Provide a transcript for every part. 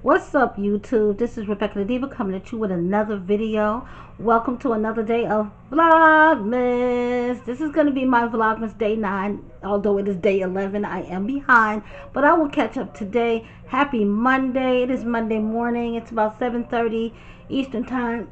What's up, YouTube? This is Rebecca the Diva coming at you with another video. Welcome to another day of Vlogmas. This is going to be my Vlogmas day 9. Although it is day 11, I am behind, but I will catch up today. Happy Monday. It is Monday morning. It's about 7:30 Eastern Time.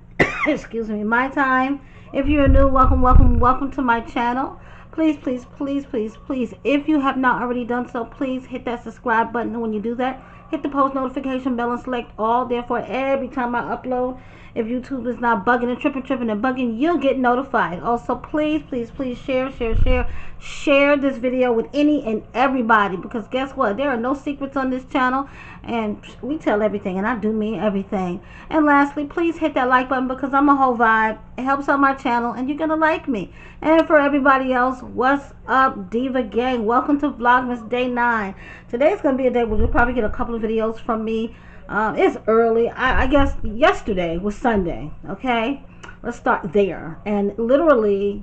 Excuse me, my time. If you're new, welcome to my channel. Please, if you have not already done so, please hit that subscribe button. And when you do that, hit the post notification bell and select all. Therefore, every time I upload, if YouTube is not bugging and tripping and bugging, you'll get notified. Also, please share this video with any and everybody, because guess what? There are no secrets on this channel, and we tell everything, and I do mean everything. And lastly, please hit that like button, because I'm a whole vibe. It helps out my channel, and you're gonna like me. And for everybody else, what's up, Diva Gang? Welcome to Vlogmas Day 9. Today's gonna be a day where you'll probably get a couple of videos from me. It's early. I guess yesterday was Sunday. Okay, let's start there. And literally,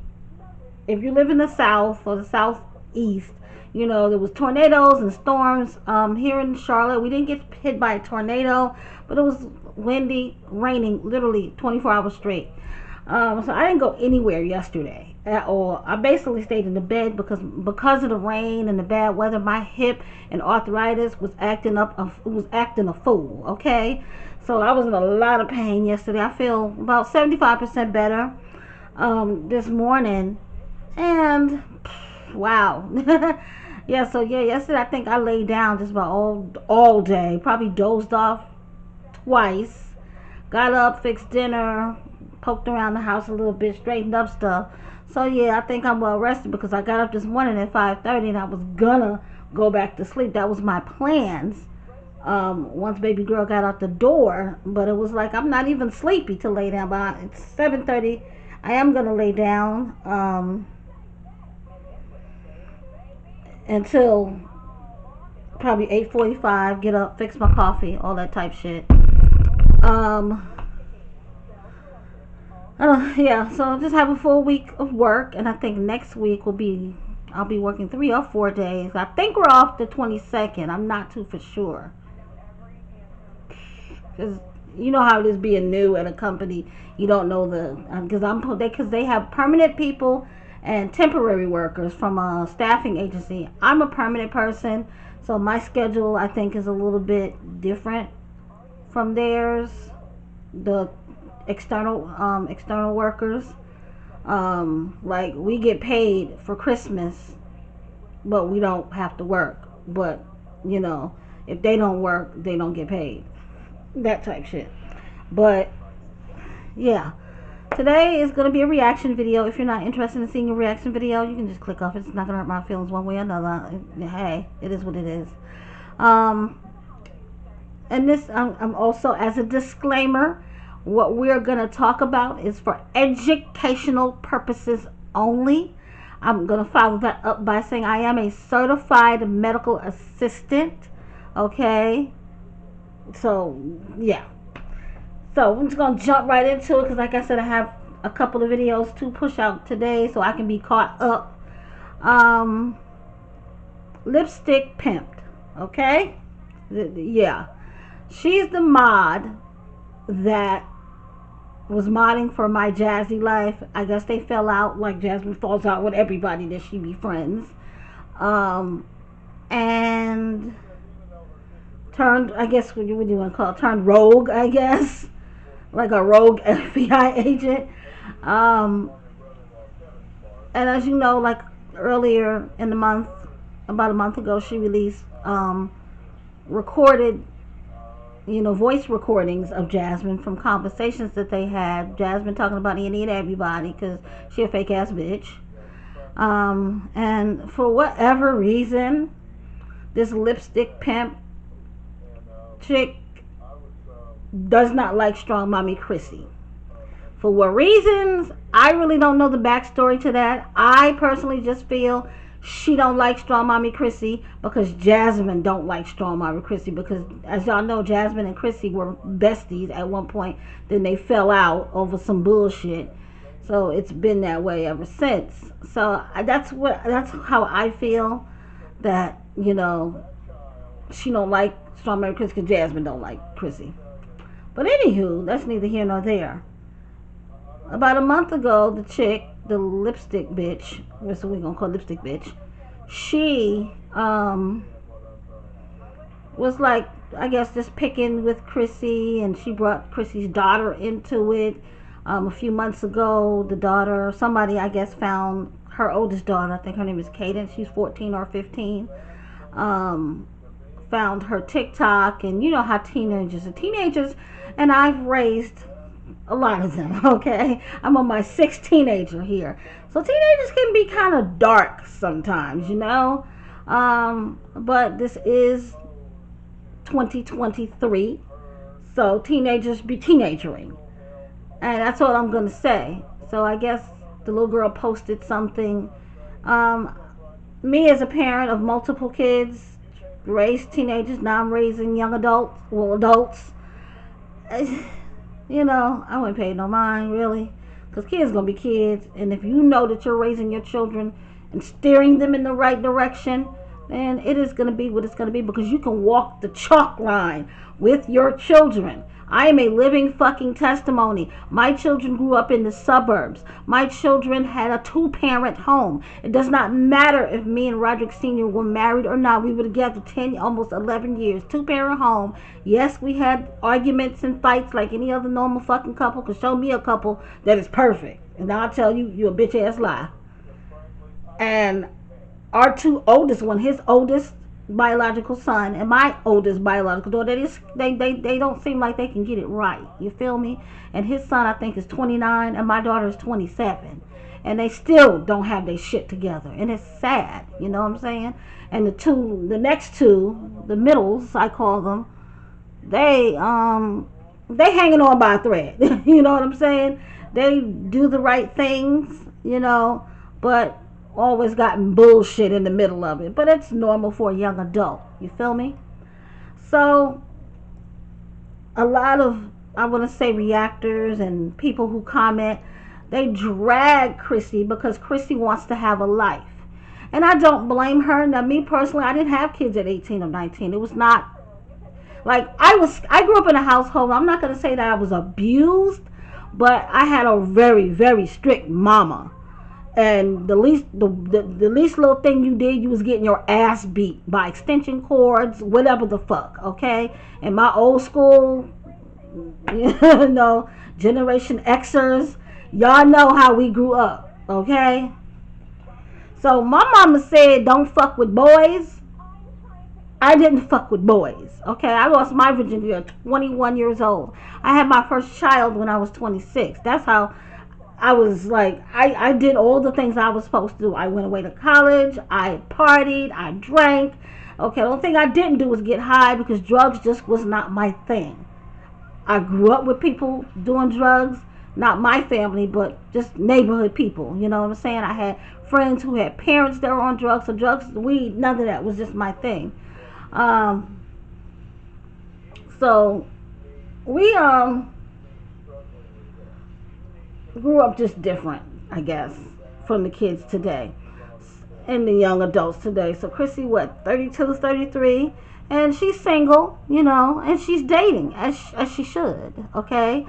if you live in the South or the Southeast, you know there was tornadoes and storms. Here in Charlotte, we didn't get hit by a tornado, but it was windy, raining, literally 24 hours straight. So I didn't go anywhere yesterday at all. I basically stayed in the bed because of the rain and the bad weather. My hip and arthritis was acting a fool. Okay, so I was in a lot of pain yesterday. I feel about 75% better this morning, and wow. Yeah, so yeah, yesterday I think I laid down just about all day. Probably dozed off twice. Got up, fixed dinner, poked around the house a little bit, straightened up stuff. So yeah, I think I'm well rested because I got up this morning at 5:30 and I was gonna go back to sleep. That was my plans. Once baby girl got out the door, but it was like I'm not even sleepy to lay down. But it's 7:30. I am gonna lay down until probably 8:45. Get up, fix my coffee, all that type shit. Yeah, so just have a full week of work, and I think next week I'll be working 3 or 4 days. I think we're off the 22nd. I'm not too for sure, because you know how it is being new at a company. You don't know because they have permanent people and temporary workers from a staffing agency. I'm a permanent person, so my schedule I think is a little bit different from theirs. The external workers, like we get paid for Christmas, but we don't have to work. But you know, if they don't work, they don't get paid. That type shit. But yeah, today is gonna be a reaction video. If you're not interested in seeing a reaction video, you can just click off. It's not gonna hurt my feelings one way or another. Hey, it is what it is. And this, I'm also, as a disclaimer, what we're going to talk about is for educational purposes only. I'm going to follow that up by saying I am a certified medical assistant. Okay? So, yeah. So, I'm just going to jump right into it because, like I said, I have a couple of videos to push out today so I can be caught up. Lipstick Pimped. Okay? Yeah. She's the mod that was modding for My Jazzy Life. I guess they fell out, like Jasmine falls out with everybody that she befriends. And turned, I guess, what do you want to call it? Turned rogue, I guess. Like a rogue FBI agent. And as you know, like earlier in the month, about a month ago, she released recorded voice recordings of Jasmine from conversations that they had. Jasmine talking about any and everybody because she a fake ass bitch. And for whatever reason, this lipstick pimp chick does not like Strong Mommy Chrissy. For what reasons, I really don't know the backstory to that. I personally just feel she don't like Strong Mommy Chrissy because Jasmine don't like Strong Mommy Chrissy, because as y'all know, Jasmine and Chrissy were besties at one point. Then they fell out over some bullshit. So it's been that way ever since. So that's how I feel, that she don't like Strawberry Chris, because Jasmine don't like Chrissy. But anywho, that's neither here nor there. About a month ago, the chick, the lipstick bitch, that's what we gonna call lipstick bitch, she was like, I guess, just picking with Chrissy, and she brought Chrissy's daughter into it. A few months ago, the daughter, somebody I guess found her oldest daughter, I think her name is Cadence, she's 14 or 15, found her TikTok, and you know how teenagers are teenagers, and I've raised a lot of them, okay? I'm on my sixth teenager here. So teenagers can be kind of dark sometimes, you know? But this is 2023, so teenagers be teenagering. And that's all I'm going to say. So I guess the little girl posted something. Me as a parent of multiple kids, raised teenagers, now I'm raising young adults, well, adults. You know, I wouldn't pay no mind, really. Because kids going to be kids. And if you know that you're raising your children and steering them in the right direction, then it is going to be what it's going to be. Because you can walk the chalk line with your children. I am a living fucking testimony. My children grew up in the suburbs. My children had a 2-parent home. It does not matter if me and Roderick Sr. were married or not. We were together 10, almost 11 years. 2-parent home. Yes, we had arguments and fights like any other normal fucking couple. Cause show me a couple that is perfect, and I'll tell you, you're a bitch ass lie. And our 2 oldest one, his oldest biological son and my oldest biological daughter, they don't seem like they can get it right. You feel me? And his son, I think, is 29, and my daughter is 27, and they still don't have their shit together, and it's sad. You know what I'm saying? And the next two, the middles, I call them, they hanging on by a thread. You know what I'm saying? They do the right things, you know, but always gotten bullshit in the middle of it. But it's normal for a young adult. You feel me? So a lot of, I want to say, reactors and people who comment, they drag Chrissy because Chrissy wants to have a life. And I don't blame her. Now, me personally, I didn't have kids at 18 or 19. It was not like I grew up in a household. I'm not going to say that I was abused, but I had a very, very strict mama. And the least little thing you did, you was getting your ass beat by extension cords, whatever the fuck, okay? And my old school, you know, Generation Xers, y'all know how we grew up, okay? So my mama said, don't fuck with boys. I didn't fuck with boys, okay? I lost my virginity at 21 years old. I had my first child when I was 26. That's how I was like, I did all the things I was supposed to do. I went away to college. I partied. I drank. Okay, the only thing I didn't do was get high because drugs just was not my thing. I grew up with people doing drugs. Not my family, but just neighborhood people. You know what I'm saying? I had friends who had parents that were on drugs. So drugs, weed, none of that was just my thing. So we grew up just different, I guess, from the kids today and the young adults today. So Chrissy, what, 32, 33, and she's single, you know, and she's dating as she should, okay?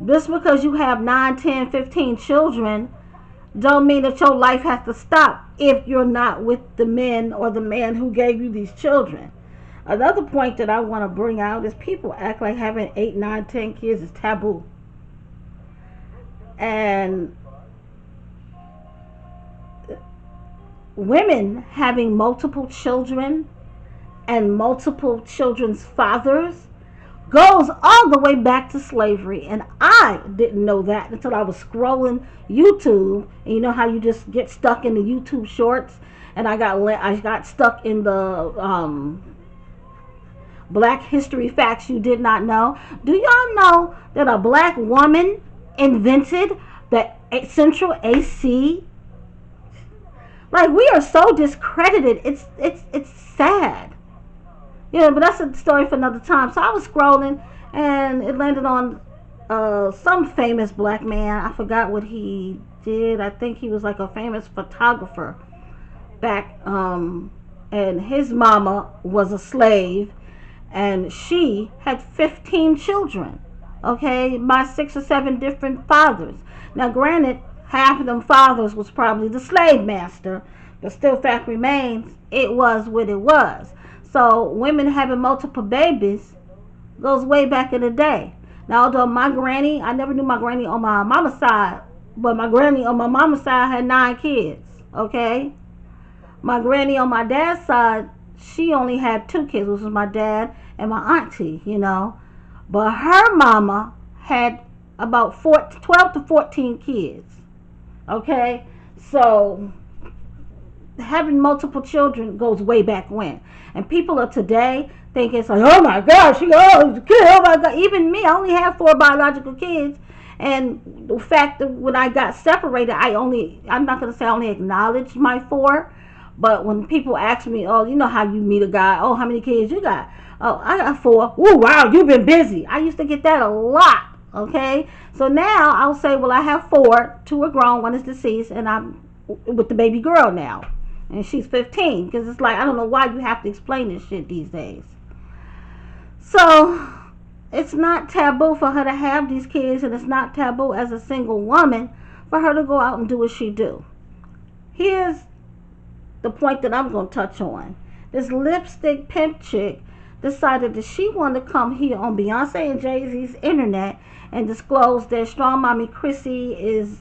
Just because you have 9, 10, 15 children don't mean that your life has to stop if you're not with the men or the man who gave you these children. Another point that I want to bring out is people act like having 8, 9, 10 kids is taboo. And women having multiple children and multiple children's fathers goes all the way back to slavery. And I didn't know that until I was scrolling YouTube. And you know how you just get stuck in the YouTube shorts? And I got stuck in the Black History Facts You Did Not Know. Do y'all know that a black woman invented the central AC? Like, we are so discredited. It's sad. Yeah, but that's a story for another time. So I was scrolling and it landed on some famous black man. I forgot what he did. I think he was like a famous photographer back, and his mama was a slave, and she had 15 children, okay, by 6 or 7 different fathers. Now, granted, half of them fathers was probably the slave master, but still, fact remains, it was what it was. So, women having multiple babies goes way back in the day. Now, although my granny, I never knew my granny on my mama's side, but my granny on my mama's side had 9 kids, okay? My granny on my dad's side, she only had 2 kids, which was my dad and my auntie, you know. But her mama had about 12 to 14 kids, okay? So having multiple children goes way back when. And people of today think it's like, oh my gosh, oh my God. Even me, I only have 4 biological kids. And the fact that when I got separated, I'm not going to say I only acknowledged my 4. But when people ask me, oh, you know how you meet a guy, oh, how many kids you got? Oh, I got 4. Oh, wow, you've been busy. I used to get that a lot, okay? So now I'll say, well, I have 4. 2 are grown, 1 is deceased, and I'm with the baby girl now. And she's 15, because it's like, I don't know why you have to explain this shit these days. So it's not taboo for her to have these kids, and it's not taboo as a single woman for her to go out and do what she do. Here's the point that I'm going to touch on. This lipstick pimp chick decided that she wanted to come here on Beyonce and Jay-Z's internet and disclose that Strong Mommy Chrissy is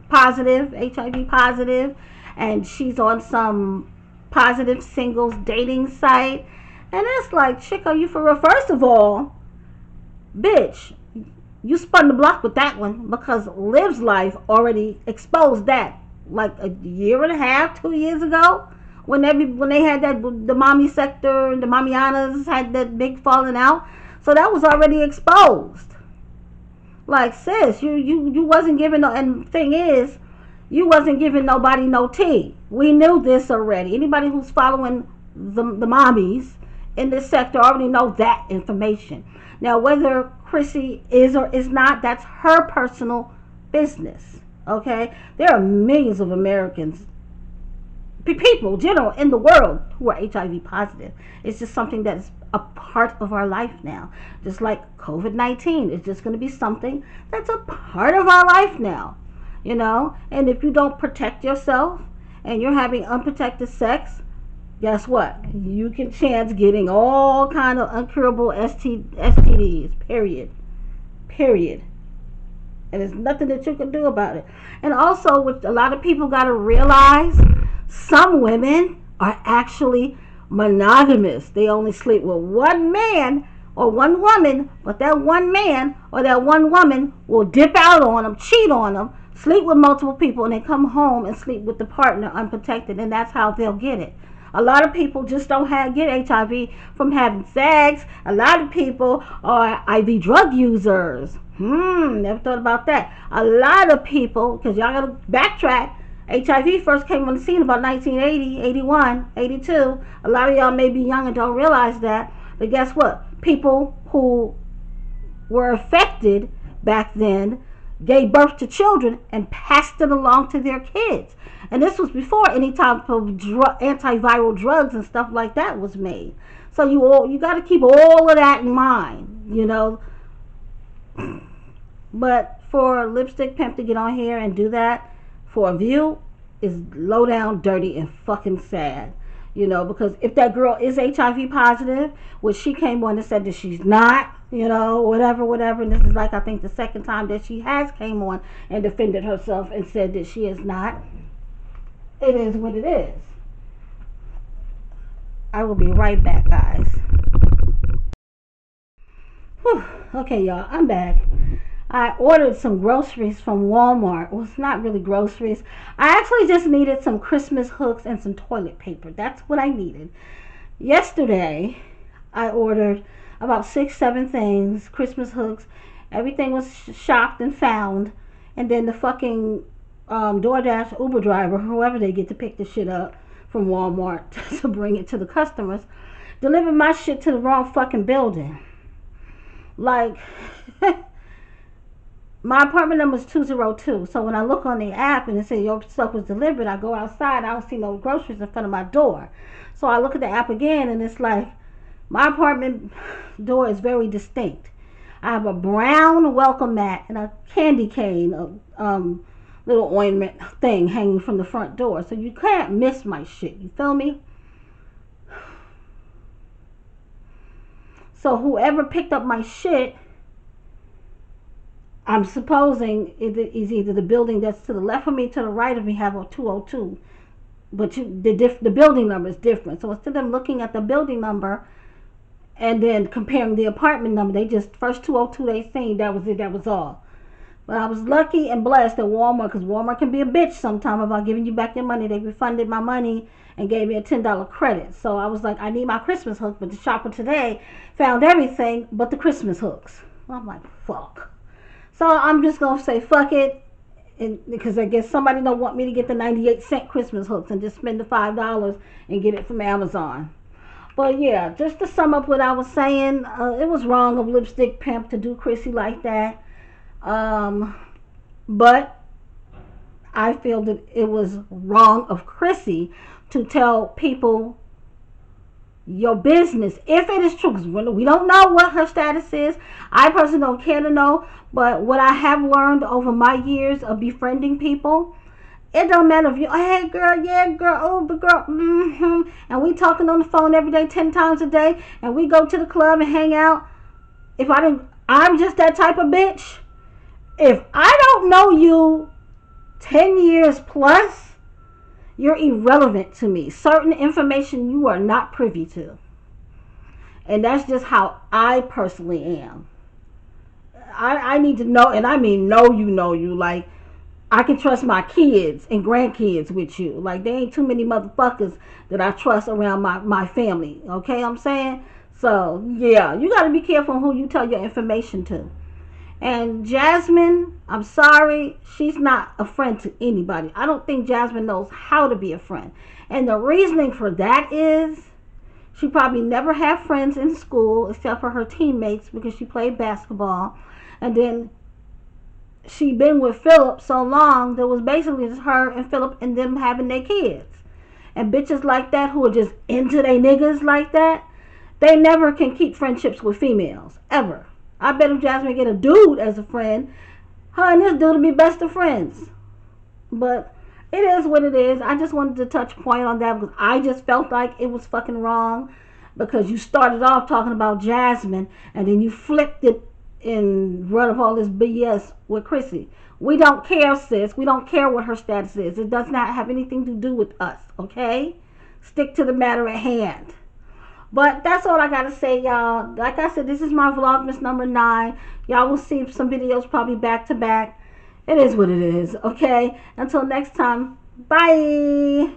positive, HIV positive, and she's on some positive singles dating site. And it's like, chick, are you for real? First of all, bitch, you spun the block with that one, because Liv's Life already exposed that like a year and a half, 2 years ago, when they had that, the mommy sector, the mamianas had that big falling out. So that was already exposed. Like, sis, you wasn't giving no, and thing is, you wasn't giving nobody no tea. We knew this already. Anybody who's following the mommies in this sector already know that information. Now, whether Chrissy is or is not, that's her personal business. Okay, there are millions of Americans, people, general, in the world who are HIV positive. It's just something that's a part of our life now. Just like COVID-19, it's just going to be something that's a part of our life now. You know, and if you don't protect yourself and you're having unprotected sex, guess what? You can chance getting all kind of uncurable STDs. Period. And there's nothing that you can do about it. And also, what a lot of people got to realize, some women are actually monogamous. They only sleep with one man or one woman, but that one man or that one woman will dip out on them, cheat on them, sleep with multiple people, and then come home and sleep with the partner unprotected, and that's how they'll get it. A lot of people just don't get HIV from having sex. A lot of people are IV drug users. Never thought about that. A lot of people, because y'all got to backtrack, HIV first came on the scene about 1980, 81, 82. A lot of y'all may be young and don't realize that. But guess what? People who were affected back then gave birth to children and passed it along to their kids. And this was before any type of antiviral drugs and stuff like that was made. So you got to keep all of that in mind, you know. But for Lipstick Pimp to get on here and do that for a view is low down, dirty, and fucking sad. You know, because if that girl is HIV positive, which she came on and said that she's not, you know, whatever, and this is like, I think, the second time that she has came on and defended herself and said that she is not, it is what it is. I will be right back, guys. Whew. Okay, y'all, I'm back. I ordered some groceries from Walmart. Well, it's not really groceries. I actually just needed some Christmas hooks and some toilet paper. That's what I needed. Yesterday, I ordered about 6-7 things, Christmas hooks. Everything was shopped and found. And then the fucking DoorDash Uber driver, whoever they get to pick the shit up from Walmart to bring it to the customers, delivered my shit to the wrong fucking building. Like... My apartment number is 202. So when I look on the app and it says your stuff was delivered, I go outside. I don't see no groceries in front of my door. So I look at the app again and it's like My apartment door is very distinct. I have a brown welcome mat and a candy cane, little ornament thing hanging from the front door. So you can't miss my shit. You feel me? So whoever picked up my shit, I'm supposing it is either the building that's to the left of me, to the right of me, have a 202. But the building number is different. So instead of them looking at the building number and then comparing the apartment number, they just, first 202 they seen, that was it, that was all. But I was lucky and blessed at Walmart, because Walmart can be a bitch sometime about giving you back your money. They refunded my money and gave me a $10 credit. So I was like, I need my Christmas hook, but the shopper today found everything but the Christmas hooks. I'm like, fuck. So I'm just going to say fuck it, because I guess somebody don't want me to get the 98-cent Christmas hooks and just spend the $5 and get it from Amazon. But yeah, just to sum up what I was saying, it was wrong of Lipstick Pimp to do Chrissy like that. But I feel that it was wrong of Chrissy to tell people your business, if it is true, because we don't know what her status is. I personally don't care to know, but what I have learned over my years of befriending people, it don't matter if you, hey girl, yeah girl, oh but girl, and we talking on the phone every day, 10 times a day, and we go to the club and hang out. I'm just that type of bitch. If I don't know you 10 years plus, you're irrelevant to me. Certain information you are not privy to. And that's just how I personally am. I need to know, and I mean know you. Like, I can trust my kids and grandkids with you. Like, there ain't too many motherfuckers that I trust around my family. Okay, I'm saying? So, yeah, you got to be careful who you tell your information to. And Jasmine, I'm sorry, she's not a friend to anybody. I don't think Jasmine knows how to be a friend. And the reasoning for that is she probably never had friends in school except for her teammates because she played basketball. And then she been with Philip so long, there was basically just her and Philip and them having their kids. And bitches like that who are just into their niggas like that, they never can keep friendships with females, ever. I bet if Jasmine get a dude as a friend, her and this dude will be best of friends. But it is what it is. I just wanted to touch point on that because I just felt like it was fucking wrong, because you started off talking about Jasmine and then you flipped it and run up all this BS with Chrissy. We don't care, sis. We don't care what her status is. It does not have anything to do with us, okay? Stick to the matter at hand. But that's all I got to say, y'all. Like I said, this is my Vlogmas number 9. Y'all will see some videos probably back to back. It is what it is, okay? Until next time, bye.